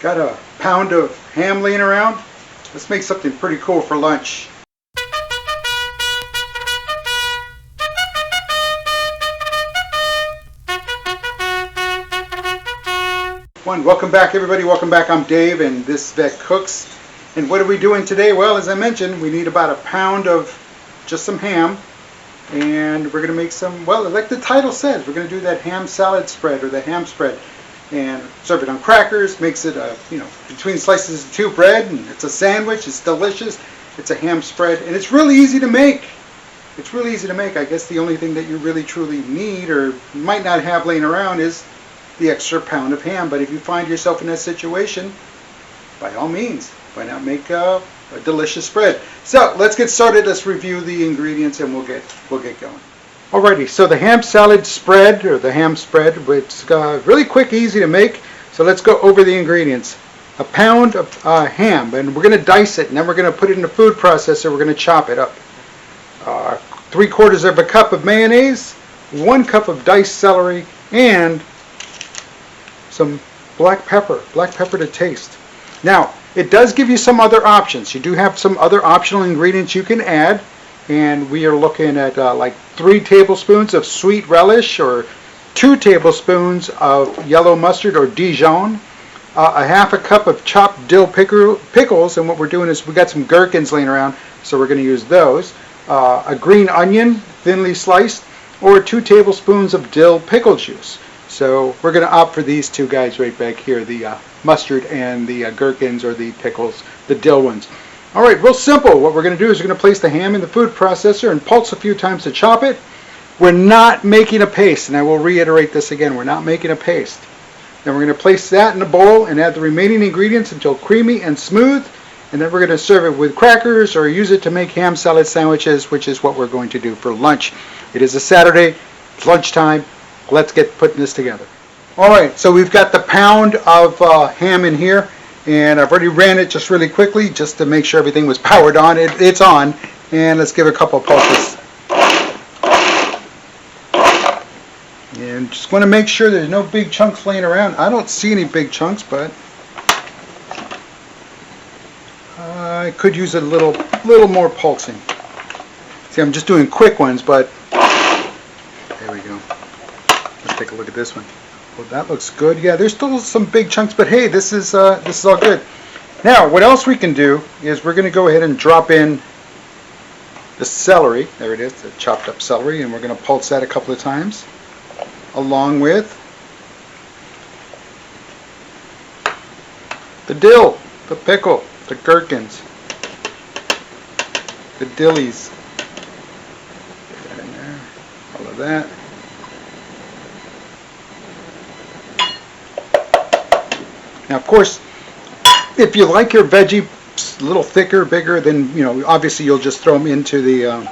Got a pound of ham laying around. Let's make something pretty cool for lunch. Welcome back everybody, welcome back. I'm Dave and this Vet Cooks. And what are we doing today? Well, as I mentioned, we need about a pound of just some ham. And we're going to make some, well, like the title says, we're going to do that ham salad spread or the ham spread. And serve it on crackers, makes it, between slices of two bread, and it's a sandwich, it's delicious. It's a ham spread, and it's really easy to make. It's really easy to make. I guess the only thing that you really truly need or might not have laying around is the extra pound of ham. But if you find yourself in that situation, by all means, why not make a delicious spread? So let's get started. Let's review the ingredients and we'll get going. Alrighty, so the ham salad spread, or the ham spread, it's really quick, easy to make. So let's go over the ingredients. A pound of ham, and we're going to dice it, and then we're going to put it in the food processor. We're going to chop it up. 3/4 of a cup of mayonnaise, 1 cup of diced celery, and some black pepper to taste. Now, it does give you some other options. You do have some other optional ingredients you can add. And we are looking at like 3 tablespoons of sweet relish, or 2 tablespoons of yellow mustard or Dijon, a 1/2 cup of chopped dill pickles, and what we're doing is we got some gherkins laying around, so we're going to use those, a green onion thinly sliced, or 2 tablespoons of dill pickle juice. So we're going to opt for these 2 guys right back here, the mustard and the gherkins, or the pickles, the dill ones. Alright, real simple. What we're going to do is we're going to place the ham in the food processor and pulse a few times to chop it. We're not making a paste, and I will reiterate this again. We're not making a paste. Then we're going to place that in a bowl and add the remaining ingredients until creamy and smooth. And then we're going to serve it with crackers or use it to make ham salad sandwiches, which is what we're going to do for lunch. It is a Saturday. It's lunchtime. Let's get putting this together. Alright, so we've got the pound of ham in here. And I've already ran it just really quickly just to make sure everything was powered on. It's on. And let's give it a couple of pulses. And just want to make sure there's no big chunks laying around. I don't see any big chunks, but I could use a little more pulsing. See, I'm just doing quick ones, but there we go. Let's take a look at this one. Well, that looks good. Yeah, there's still some big chunks, but hey, this is all good. Now, what else we can do is we're going to go ahead and drop in the celery. There it is, the chopped up celery, and we're going to pulse that a couple of times, along with the dill, the pickle, the gherkins, the dillies. Get that in there. All of that. Now, of course, if you like your veggie a little thicker, bigger, then obviously you'll just throw them into the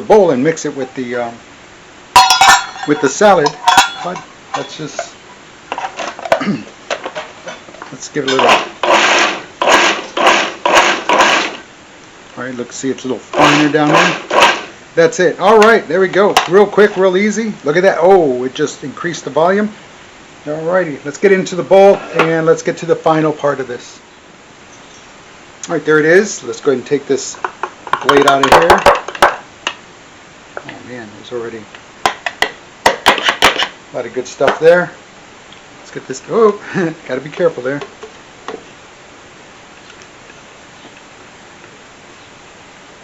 bowl and mix it with the salad. But let's just let's give it a little. All right, look, see it's a little finer down there. That's it. All right, there we go. Real quick, real easy. Look at that. Oh, it just increased the volume. Alrighty, let's get into the bowl and let's get to the final part of this. Alright, there it is. Let's go ahead and take this blade out of here. Oh man, there's already a lot of good stuff there. Let's get this. Oh, gotta be careful there.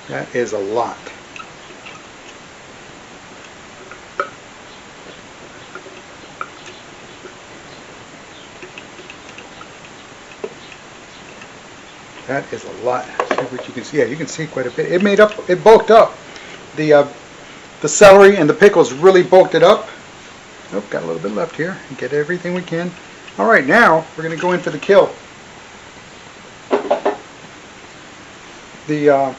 That is a lot. That is a lot. See what you can see. Yeah, you can see quite a bit. It bulked up. The celery and the pickles really bulked it up. Oh, got a little bit left here. Get everything we can. All right, now we're going to go in for the kill. The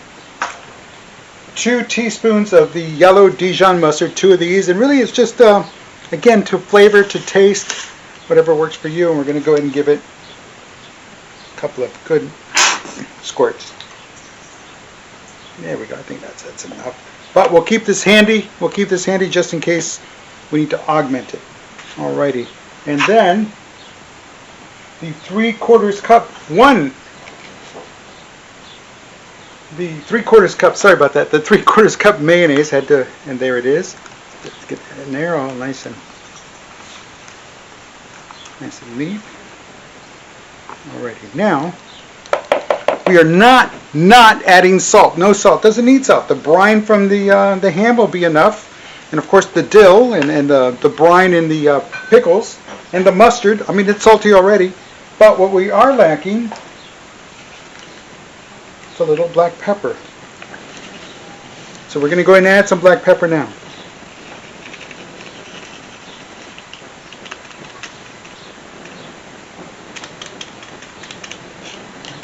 2 teaspoons of the yellow Dijon mustard, 2 of these, and really it's just again, to flavor, to taste, whatever works for you. And we're going to go ahead and give it a couple of good squirts. There we go. I think that's enough. But we'll keep this handy. We'll keep this handy just in case we need to augment it. Alrighty. And then the 3/4 cup, the 3/4 cup, sorry about that, the 3/4 cup mayonnaise had to, and there it is. Let's get that in there all nice and neat. Alrighty, now we are not adding salt. No salt. Doesn't need salt. The brine from the ham will be enough, and of course the dill and the brine in the pickles and the mustard. I mean, it's salty already, but what we are lacking is a little black pepper. So we're going to go ahead and add some black pepper now.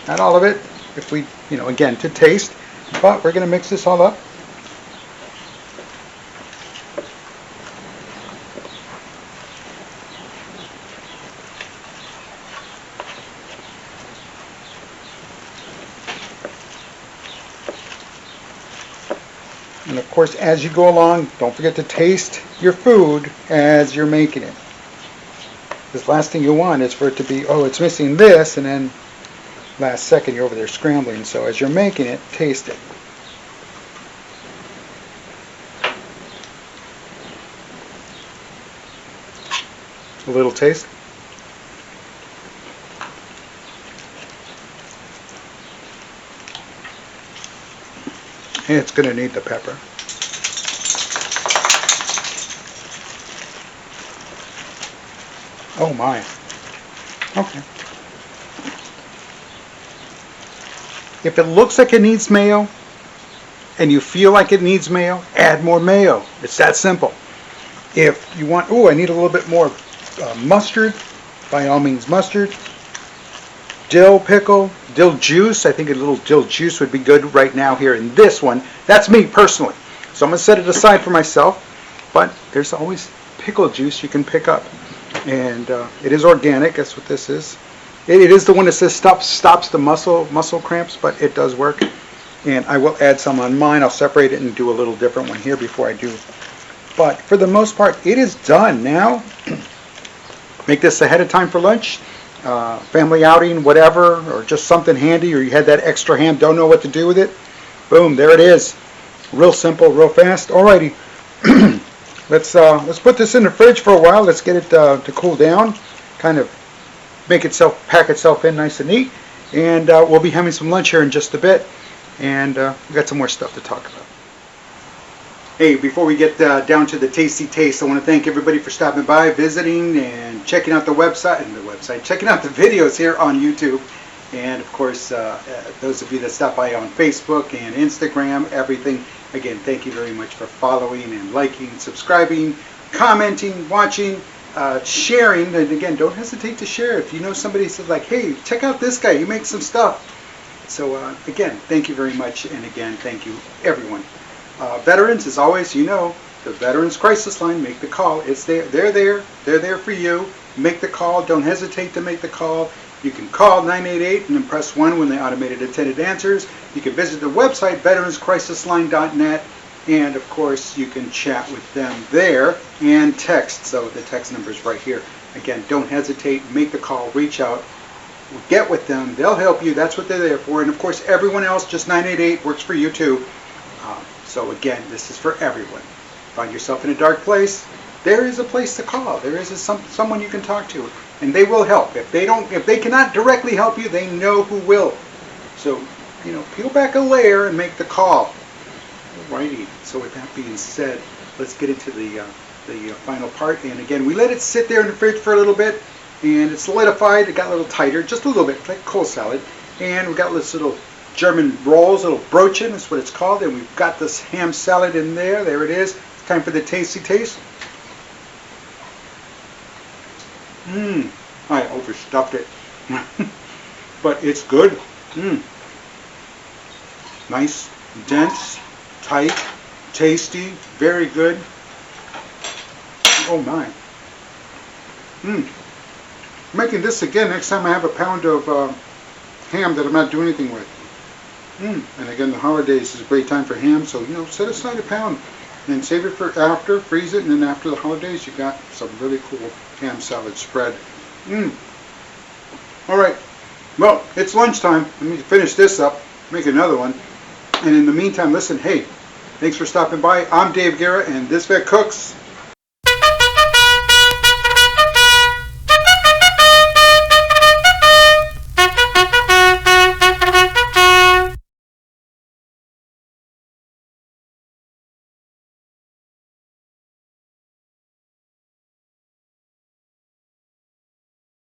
Not all of it, if we, again, to taste, but we're going to mix this all up. And of course, as you go along, don't forget to taste your food as you're making it. Because last thing you want is for it to be, oh, it's missing this, and then last second you're over there scrambling. So as you're making it, taste it. A little taste. And it's going to need the pepper. Oh my. Okay. If it looks like it needs mayo, and you feel like it needs mayo, add more mayo. It's that simple. If you want, I need a little bit more mustard, by all means mustard. Dill pickle, dill juice. I think a little dill juice would be good right now here in this one. That's me personally. So I'm going to set it aside for myself. But there's always pickle juice you can pick up. And it is organic. That's what this is. It is the one that says stops the muscle cramps, but it does work. And I will add some on mine. I'll separate it and do a little different one here before I do. But for the most part, it is done now. Make this ahead of time for lunch, family outing, whatever, or just something handy, or you had that extra ham, don't know what to do with it. Boom, there it is. Real simple, real fast. Alrighty, let's put this in the fridge for a while. Let's get it to cool down, kind of pack itself in nice and neat, and we'll be having some lunch here in just a bit, and we've got some more stuff to talk about. Hey, before we get down to the tasty taste, I want to thank everybody for stopping by, visiting, and checking out the website, checking out the videos here on YouTube, and of course those of you that stop by on Facebook and Instagram, everything. Again, thank you very much for following and liking, subscribing, commenting, watching, sharing, and again, don't hesitate to share if you know somebody says like, hey, check out this guy, he makes some stuff. So again, thank you very much, and again, thank you everyone. Veterans, as always, the Veterans Crisis Line, make the call. It's there. They're there for you. Make the call. Don't hesitate to make the call. You can call 988 and then press 1 when the automated attendant answers. You can visit the website, veteranscrisisline.net, and of course, you can chat with them there and text. So the text number is right here. Again, don't hesitate. Make the call. Reach out. Get with them. They'll help you. That's what they're there for. And of course, everyone else, just 988 works for you too. So again, this is for everyone. Find yourself in a dark place, there is a place to call. There is someone you can talk to, and they will help. If they cannot directly help you, they know who will. So, peel back a layer and make the call. Alrighty. So with that being said, let's get into the final part. And again, we let it sit there in the fridge for a little bit, and it solidified. It got a little tighter, just a little bit, like cold salad. And we got this little German rolls, little brochen, that's what it's called, and we've got this ham salad in there. There it is. It's time for the tasty taste. I overstuffed it, but it's good. Nice, dense, tight, tasty, very good. Oh my. Making this again next time I have a pound of ham that I'm not doing anything with. And again, the holidays is a great time for ham, so set aside a pound and save it for after, freeze it, and then after the holidays you got some really cool ham salad spread. All right. Well, it's lunchtime. Let me finish this up, make another one. And in the meantime, listen, hey, thanks for stopping by. I'm Dave Guerra, and This Vet Cooks.